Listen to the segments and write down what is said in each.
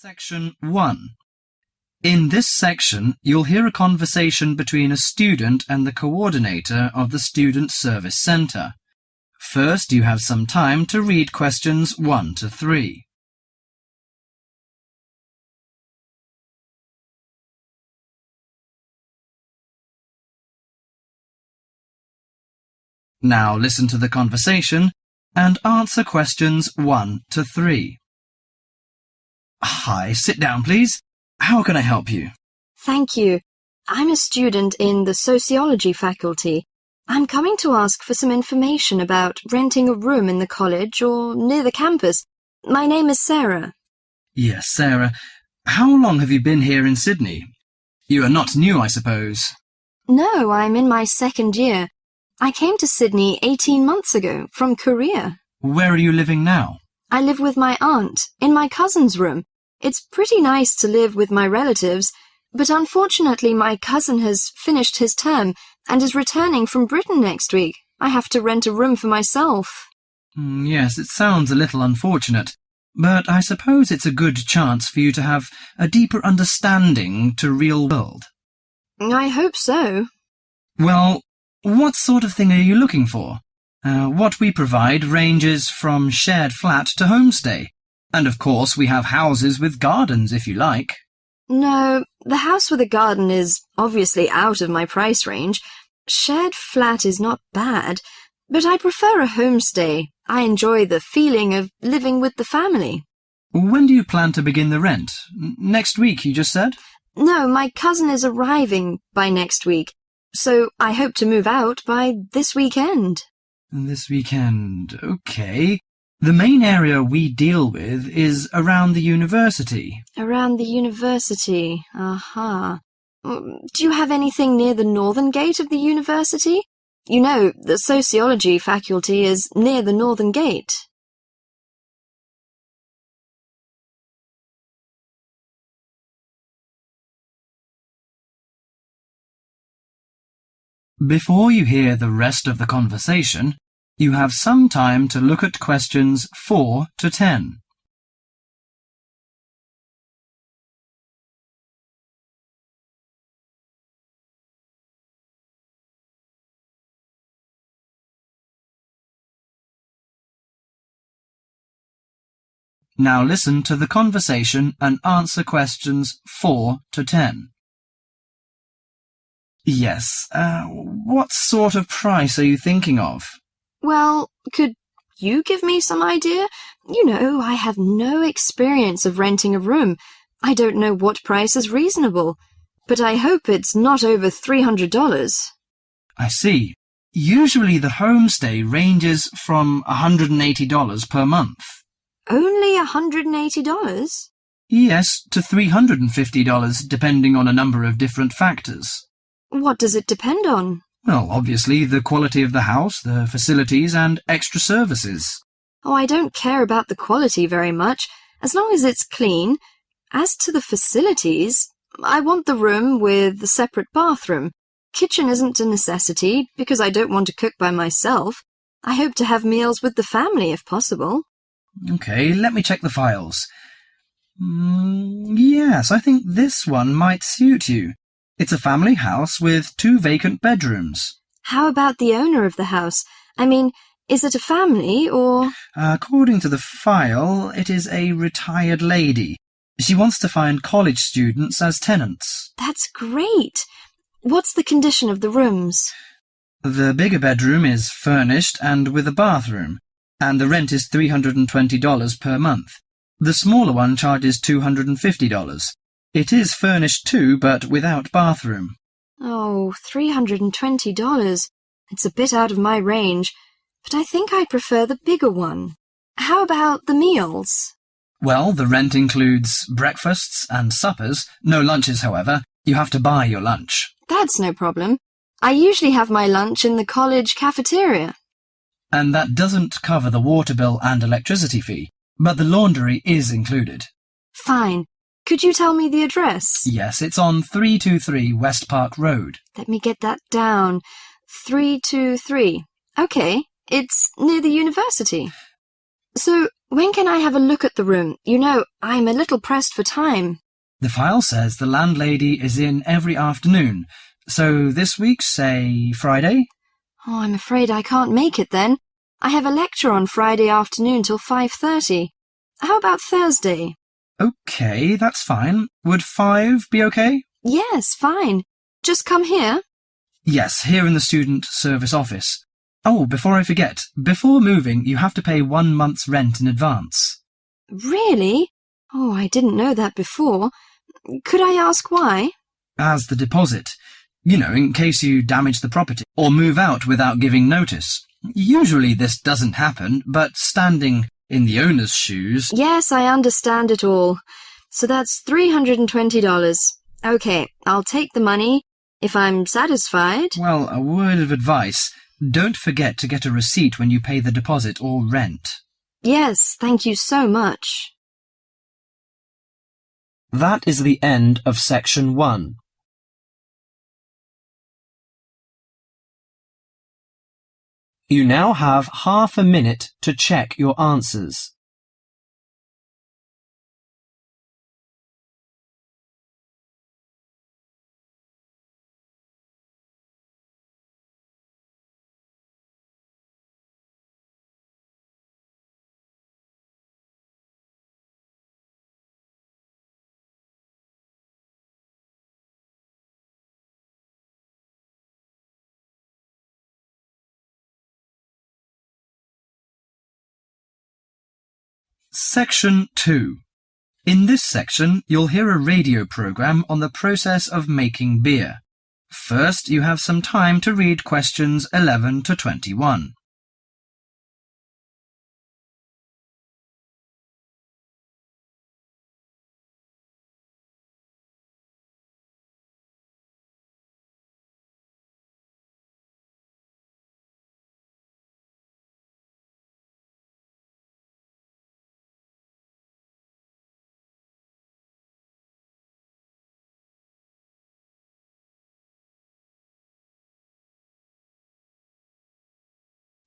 Section 1. In this section, you'll hear a conversation between a student and the coordinator of the Student Service Centre. First, you have some time to read questions 1 to 3. Now listen to the conversation and answer questions 1 to 3. Hi, sit down, please. How can I help you? Thank you. I'm a student in the sociology faculty. I'm coming to ask for some information about renting a room in the college or near the campus. My name is Sarah. Yes, Sarah. How long have you been here in Sydney? You are not new, I suppose. No, I'm in my second year. I came to Sydney 18 months ago from Korea. Where are you living now? I live with my aunt in my cousin's room. It's pretty nice to live with my relatives, but unfortunately my cousin has finished his term and is returning from Britain next week. I have to rent a room for myself. Yes, it sounds a little unfortunate, but I suppose it's a good chance for you to have a deeper understanding to real world. I hope so. Well, what sort of thing are you looking for? What we provide ranges from shared flat to homestay. And of course we have houses with gardens if you like. No, the house with a garden is obviously out of my price range. Shared flat is not bad, but I prefer a homestay. I enjoy the feeling of living with the family. When do you plan to begin the rent? Next week, you just said? No, my cousin is arriving by next week, so I hope to move out by this weekend. This weekend, okay. The main area we deal with is around the university. Around the university, aha. Do you have anything near the northern gate of the university? You know, the sociology faculty is near the northern gate. Before you hear the rest of the conversation, you have some time to look at questions 4 to 10. Now listen to the conversation and answer questions 4 to 10. Yes, what sort of price are you thinking of? Well, could you give me some idea? You know, I have no experience of renting a room. I don't know what price is reasonable, but I hope it's not over $300. I see. Usually the homestay ranges from $180 per month. Only $180? Yes, to $350 depending on a number of different factors. What does it depend on? Well, obviously the quality of the house, the facilities and extra services. Oh, I don't care about the quality very much, as long as it's clean. As to the facilities, I want the room with a separate bathroom. Kitchen isn't a necessity, because I don't want to cook by myself. I hope to have meals with the family if possible. Okay, let me check the files. Yes, I think this one might suit you. It's a family house with 2 vacant bedrooms. How about the owner of the house? I mean, is it a family or... According to the file, it is a retired lady. She wants to find college students as tenants. That's great. What's the condition of the rooms? The bigger bedroom is furnished and with a bathroom, and the rent is $320 per month. The smaller one charges $250. It is furnished too, but without bathroom. Oh, $320. It's a bit out of my range, but I think I prefer the bigger one. How about the meals? Well, the rent includes breakfasts and suppers. No lunches, however. You have to buy your lunch. That's no problem. I usually have my lunch in the college cafeteria. And that doesn't cover the water bill and electricity fee, but the laundry is included. Fine. Could you tell me the address? Yes, it's on 323 West Park Road. Let me get that down. 323. Okay, it's near the university. So, When can I have a look at the room? You know, I'm a little pressed for time. The file says the landlady is in every afternoon, so this week, say, Friday? Oh, I'm afraid I can't make it then. I have a lecture on Friday afternoon till 5:30. How about Thursday? OK, that's fine. Would 5 be OK? Yes, fine. Just come here. Yes, here in the student service office. Oh, before I forget, before moving, you have to pay 1 month's rent in advance. Really? Oh, I didn't know that before. Could I ask why? As the deposit. You know, in case you damage the property or move out without giving notice. Usually this doesn't happen, but standing in the owner's shoes... Yes, I understand it all. So that's $320. OK, I'll take the money if I'm satisfied. Well, a word of advice. Don't forget to get a receipt when you pay the deposit or rent. Yes, thank you so much. That is the end of section 1. You now have half a minute to check your answers. Section 2. In this section, you'll hear a radio program on the process of making beer. First, you have some time to read questions 11 to 21.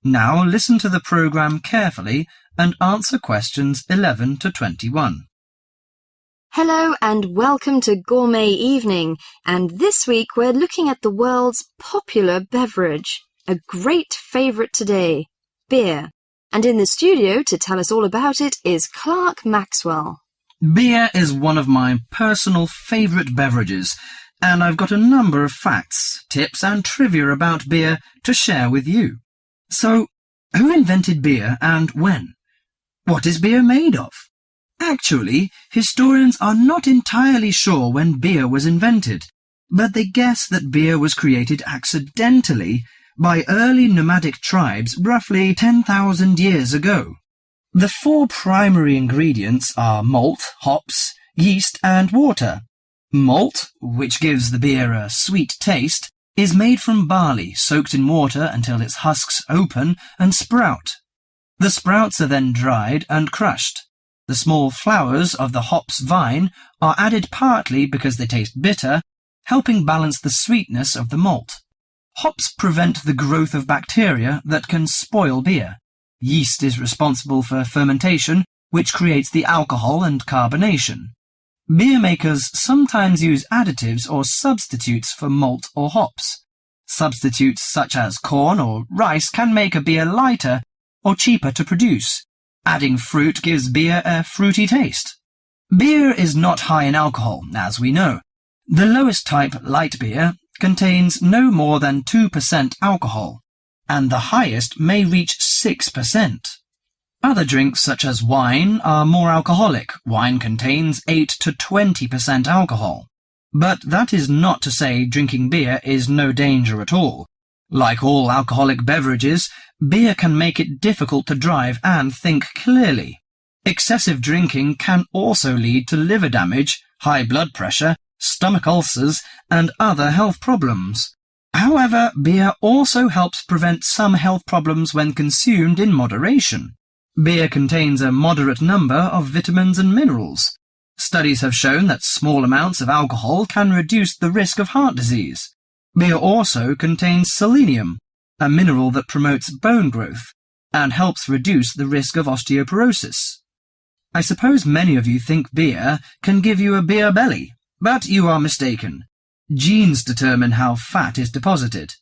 Now listen to the program carefully and answer questions 11 to 21. Hello and welcome to Gourmet Evening, and this week we're looking at the world's popular beverage, a great favourite today, beer. And in the studio to tell us all about it is Clark Maxwell. Beer is one of my personal favourite beverages, and I've got a number of facts, tips and trivia about beer to share with you. So, who invented beer and when? What is beer made of? Actually, historians are not entirely sure when beer was invented, but they guess that beer was created accidentally by early nomadic tribes roughly 10,000 years ago. The 4 primary ingredients are malt, hops, yeast and water. Malt, which gives the beer a sweet taste, is made from barley soaked in water until its husks open and sprout. The sprouts are then dried and crushed. The small flowers of the hops vine are added partly because they taste bitter, helping balance the sweetness of the malt. Hops prevent the growth of bacteria that can spoil beer. Yeast is responsible for fermentation, which creates the alcohol and carbonation. Beer makers sometimes use additives or substitutes for malt or hops. Substitutes such as corn or rice can make a beer lighter or cheaper to produce. Adding fruit gives beer a fruity taste. Beer is not high in alcohol, as we know. The lowest type, light beer, contains no more than 2% alcohol, and the highest may reach 6%. Other drinks, such as wine, are more alcoholic. Wine contains 8 to 20% alcohol. But that is not to say drinking beer is no danger at all. Like all alcoholic beverages, beer can make it difficult to drive and think clearly. Excessive drinking can also lead to liver damage, high blood pressure, stomach ulcers, and other health problems. However, beer also helps prevent some health problems when consumed in moderation. Beer contains a moderate number of vitamins and minerals. Studies have shown that small amounts of alcohol can reduce the risk of heart disease. Beer also contains selenium, a mineral that promotes bone growth. and helps reduce the risk of osteoporosis. I suppose many of you think beer can give you a beer belly, but you are mistaken. Genes determine how fat is deposited.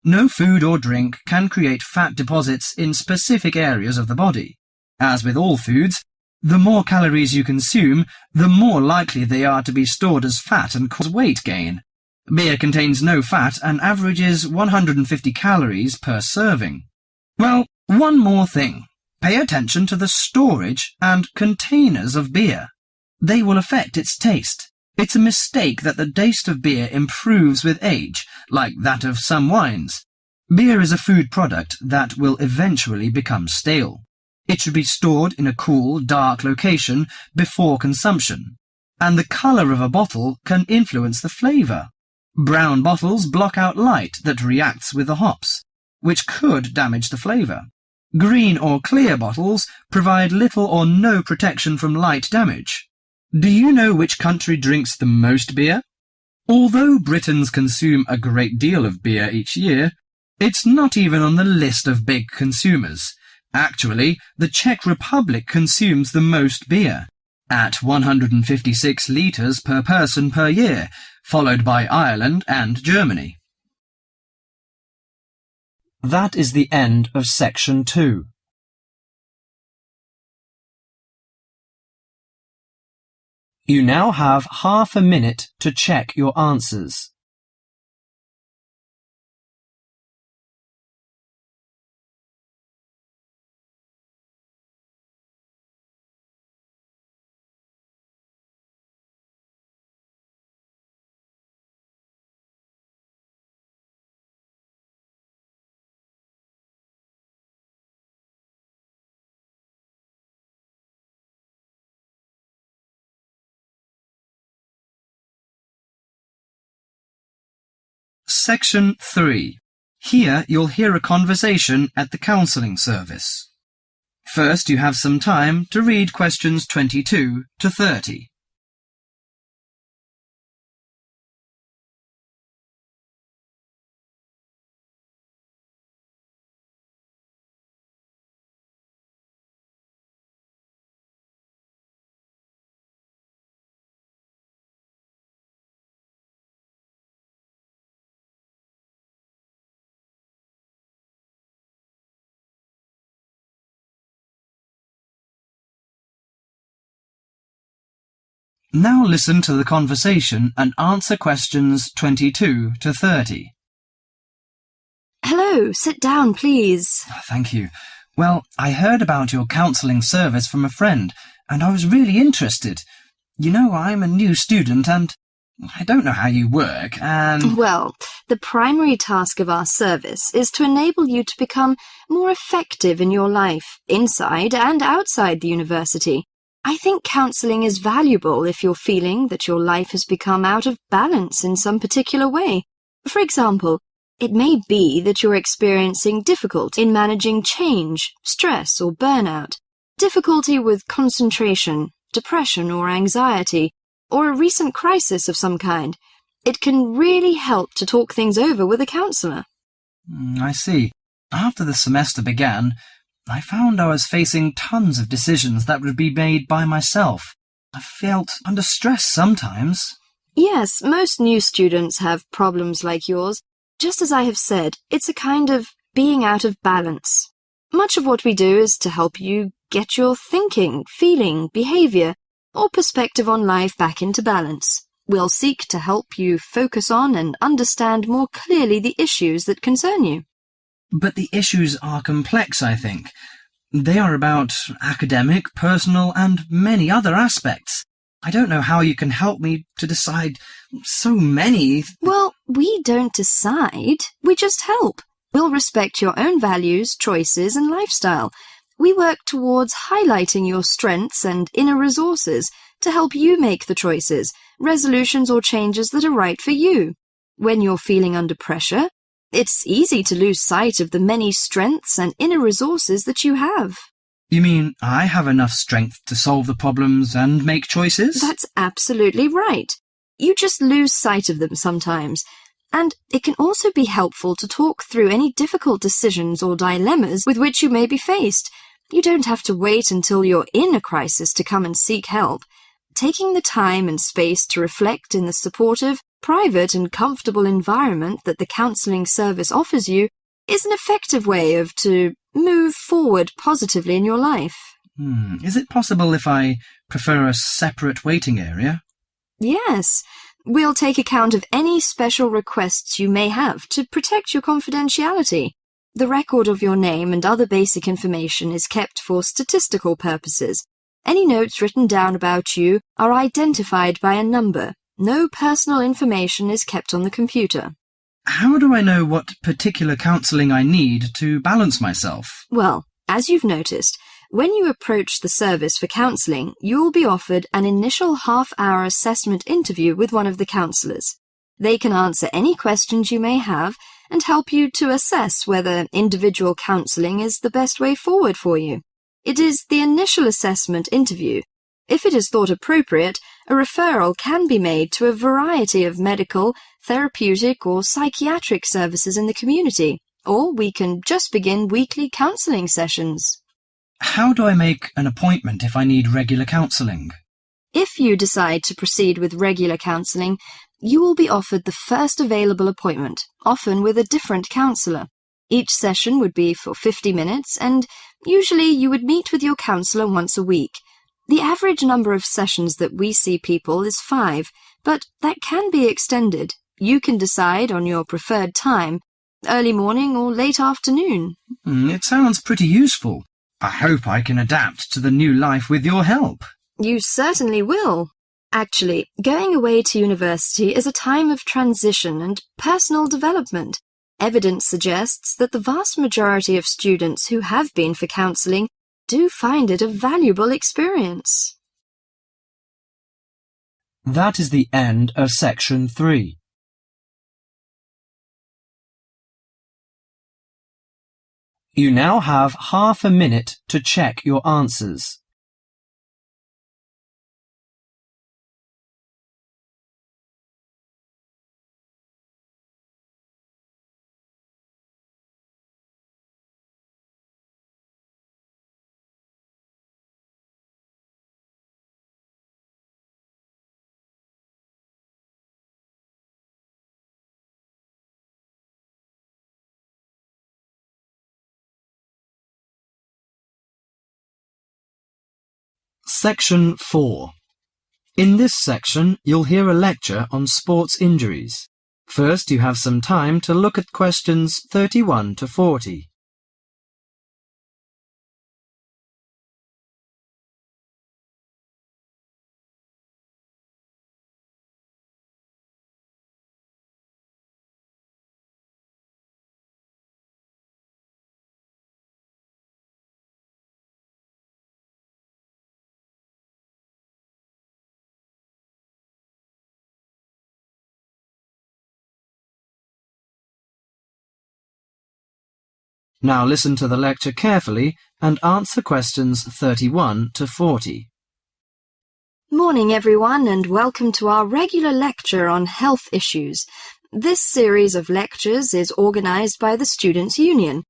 No food or drink can create fat deposits in specific areas of the body. As with all foods, the more calories you consume, the more likely they are to be stored as fat and cause weight gain. Beer contains no fat and averages 150 calories per serving. Well, one more thing. Pay attention to the storage and containers of beer. They will affect its taste. It's a mistake that the taste of beer improves with age, like that of some wines. Beer is a food product that will eventually become stale. It should be stored in a cool, dark location before consumption. And the colour of a bottle can influence the flavour. Brown bottles block out light that reacts with the hops, which could damage the flavour. Green or clear bottles provide little or no protection from light damage. Do you know which country drinks the most beer? Although Britons consume a great deal of beer each year, it's not even on the list of big consumers. Actually, the Czech Republic consumes the most beer, at 156 litres per person per year, followed by Ireland and Germany. That is the end of section 2. You now have half a minute to check your answers. Section 3. Here you'll hear a conversation at the counselling service. First, you have some time to read questions 22 to 30. Now listen to the conversation and answer questions 22 to 30. Hello, sit down, please. Thank you. Well, I heard about your counselling service from a friend, and I was really interested. You know, I'm a new student and I don't know how you work, and... Well, the primary task of our service is to enable you to become more effective in your life, inside and outside the university. I think counselling is valuable if you're feeling that your life has become out of balance in some particular way. For example, it may be that you're experiencing difficulty in managing change, stress or burnout, difficulty with concentration, depression or anxiety, or a recent crisis of some kind. It can really help to talk things over with a counsellor. I see. After the semester began, I found I was facing tons of decisions that would be made by myself. I felt under stress sometimes. Yes, most new students have problems like yours. Just as I have said, it's a kind of being out of balance. Much of what we do is to help you get your thinking, feeling, behaviour, or perspective on life back into balance. We'll seek to help you focus on and understand more clearly the issues that concern you. But the issues are complex, I think. They are about academic, personal, and many other aspects. I don't know how you can help me to decide so many... Well, we don't decide. We just help. We'll respect your own values, choices, and lifestyle. We work towards highlighting your strengths and inner resources to help you make the choices, resolutions, or changes that are right for you. When you're feeling under pressure, it's easy to lose sight of the many strengths and inner resources that you have. You mean I have enough strength to solve the problems and make choices? That's absolutely right. You just lose sight of them sometimes. And it can also be helpful to talk through any difficult decisions or dilemmas with which you may be faced. You don't have to wait until you're in a crisis to come and seek help. Taking the time and space to reflect in the supportive, private and comfortable environment that the counselling service offers you is an effective way to move forward positively in your life. Is it possible if I prefer a separate waiting area? Yes. We'll take account of any special requests you may have to protect your confidentiality. The record of your name and other basic information is kept for statistical purposes. Any notes written down about you are identified by a number. No personal information is kept on the computer. How do I know what particular counselling I need to balance myself? Well, as you've noticed, when you approach the service for counselling, you will be offered an initial half-hour assessment interview with one of the counsellors. They can answer any questions you may have and help you to assess whether individual counselling is the best way forward for you. It is the initial assessment interview. If it is thought appropriate, a referral can be made to a variety of medical, therapeutic or psychiatric services in the community, or we can just begin weekly counselling sessions. How do I make an appointment if I need regular counselling? If you decide to proceed with regular counselling, you will be offered the first available appointment, often with a different counsellor. Each session would be for 50 minutes, and usually you would meet with your counsellor once a week. The average number of sessions that we see people is 5, but that can be extended. You can decide on your preferred time, early morning or late afternoon. It sounds pretty useful. I hope I can adapt to the new life with your help. You certainly will. Actually, going away to university is a time of transition and personal development. Evidence suggests that the vast majority of students who have been for counselling do find it a valuable experience. That is the end of section 3. You now have half a minute to check your answers. Section 4. In this section, you'll hear a lecture on sports injuries. First, you have some time to look at questions 31 to 40. Now listen to the lecture carefully and answer questions 31 to 40. Morning everyone, and welcome to our regular lecture on health issues. This series of lectures is organised by the Students' Union.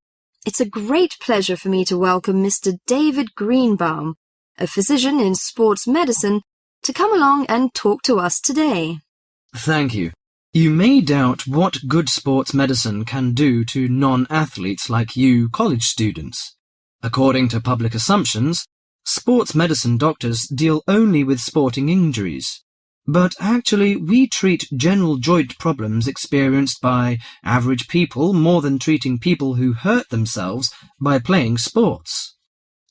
It's a great pleasure for me to welcome Mr. David Greenbaum, a physician in sports medicine, to come along and talk to us today. Thank you. You may doubt what good sports medicine can do to non-athletes like you college students. According to public assumptions, sports medicine doctors deal only with sporting injuries. But actually, we treat general joint problems experienced by average people more than treating people who hurt themselves by playing sports.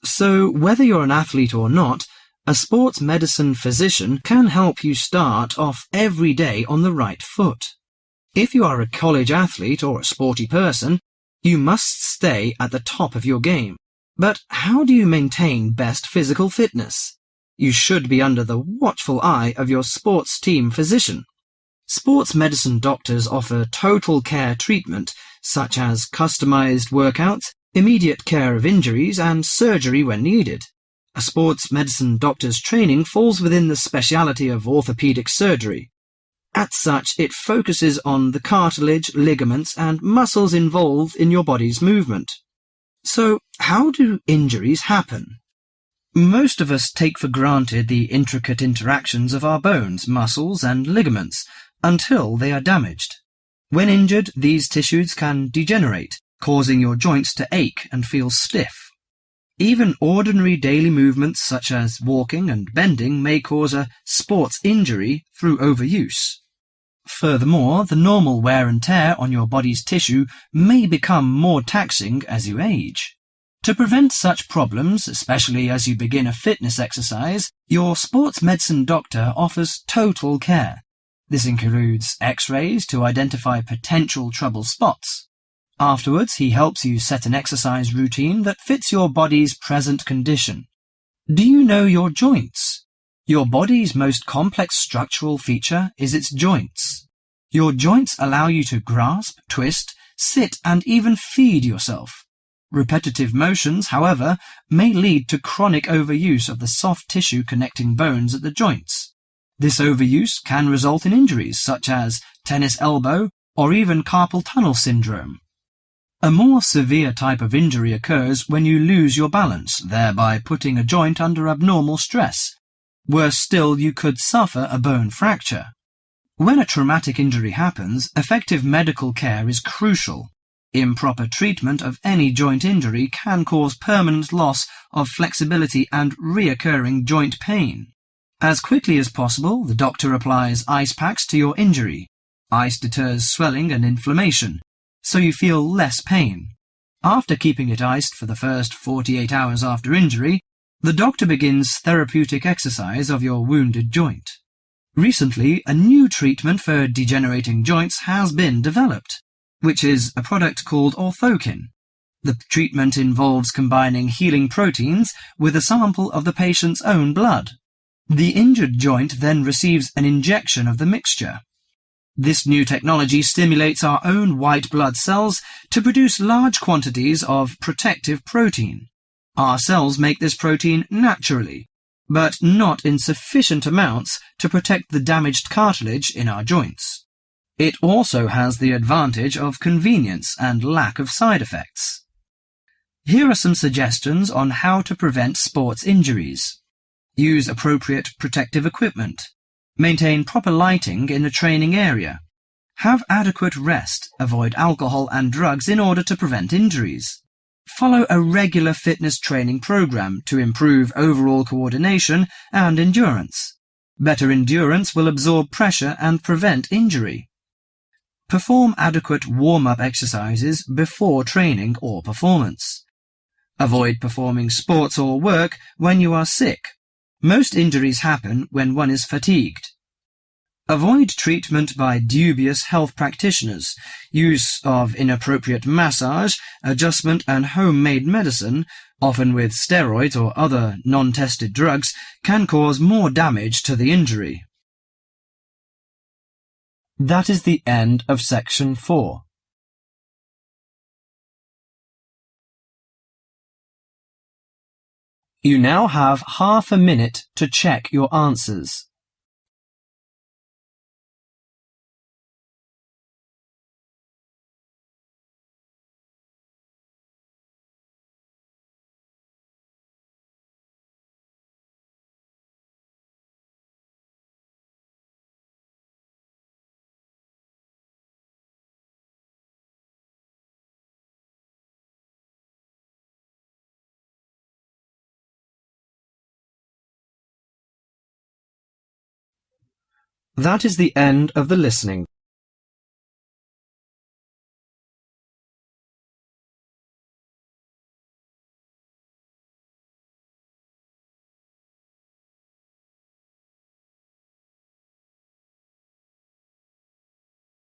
So, whether you're an athlete or not, a sports medicine physician can help you start off every day on the right foot. If you are a college athlete or a sporty person, you must stay at the top of your game. But how do you maintain best physical fitness? You should be under the watchful eye of your sports team physician. Sports medicine doctors offer total care treatment, such as customized workouts, immediate care of injuries, and surgery when needed. A sports medicine doctor's training falls within the specialty of orthopedic surgery. As such, it focuses on the cartilage, ligaments, and muscles involved in your body's movement. So, how do injuries happen? Most of us take for granted the intricate interactions of our bones, muscles, and ligaments until they are damaged. When injured, these tissues can degenerate, causing your joints to ache and feel stiff. Even ordinary daily movements such as walking and bending may cause a sports injury through overuse. Furthermore, the normal wear and tear on your body's tissue may become more taxing as you age. To prevent such problems, especially as you begin a fitness exercise, your sports medicine doctor offers total care. This includes X-rays to identify potential trouble spots. Afterwards, he helps you set an exercise routine that fits your body's present condition. Do you know your joints? Your body's most complex structural feature is its joints. Your joints allow you to grasp, twist, sit, and even feed yourself. Repetitive motions, however, may lead to chronic overuse of the soft tissue connecting bones at the joints. This overuse can result in injuries such as tennis elbow or even carpal tunnel syndrome. A more severe type of injury occurs when you lose your balance, thereby putting a joint under abnormal stress. Worse still, you could suffer a bone fracture. When a traumatic injury happens, effective medical care is crucial. Improper treatment of any joint injury can cause permanent loss of flexibility and recurring joint pain. As quickly as possible, the doctor applies ice packs to your injury. Ice deters swelling and inflammation, so you feel less pain. After keeping it iced for the first 48 hours after injury, the doctor begins therapeutic exercise of your wounded joint. Recently, a new treatment for degenerating joints has been developed, which is a product called orthokin. The treatment involves combining healing proteins with a sample of the patient's own blood. The injured joint then receives an injection of the mixture. This new technology stimulates our own white blood cells to produce large quantities of protective protein. Our cells make this protein naturally, but not in sufficient amounts to protect the damaged cartilage in our joints. It also has the advantage of convenience and lack of side effects. Here are some suggestions on how to prevent sports injuries. Use appropriate protective equipment. Maintain proper lighting in the training area. Have adequate rest. Avoid alcohol and drugs in order to prevent injuries. Follow a regular fitness training program to improve overall coordination and endurance. Better endurance will absorb pressure and prevent injury. Perform adequate warm-up exercises before training or performance. Avoid performing sports or work when you are sick. Most injuries happen when one is fatigued. Avoid treatment by dubious health practitioners. Use of inappropriate massage, adjustment and homemade medicine, often with steroids or other non-tested drugs, can cause more damage to the injury. That is the end of section 4. You now have half a minute to check your answers. That is the end of the listening.